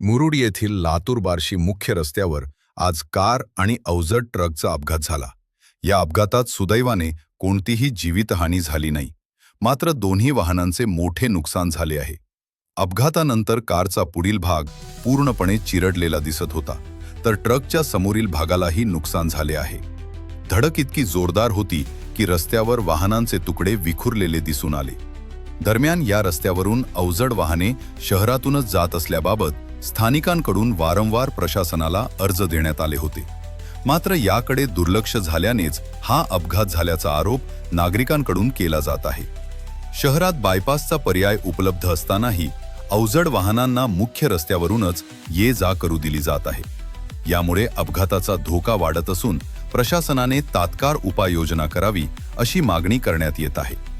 मुरुड येथील लातूर बार्शी मुख्य रस्त्यावर आज कार आणि अवजड ट्रकचा अपघात झाला. या अपघातात सुदैवाने कोणतीही जीवितहानी झाली नाही. मात्र दोन्ही वाहनांचे मोठे नुकसान झाले आहे. अपघातानंतर कारचा पुढील भाग पूर्णपणे चिरडलेला दिसत होता, तर ट्रकच्या समोरील भागालाही नुकसान झाले आहे. धडक इतकी जोरदार होती की रस्त्यावर वाहनांचे तुकडे विखुरलेले दिसून आले. दरम्यान या रस्त्यावरून अवजड वाहने शहरातूनच जात असल्याबाबत स्थानिकांकडून वारंवार प्रशासनाला अर्ज देण्यात आले होते. मात्र याकडे दुर्लक्ष झाल्यानेच हा अपघात झाल्याचा आरोप नागरिकांकडून केला जात आहे. शहरात बायपासचा पर्याय उपलब्ध असतानाही अवजड वाहनांना मुख्य रस्त्यावरूनच ये जा करू दिली जात आहे. यामुळे अपघाताचा धोका वाढत असून प्रशासनाने तात्काळ उपाययोजना करावी अशी मागणी करण्यात येत आहे.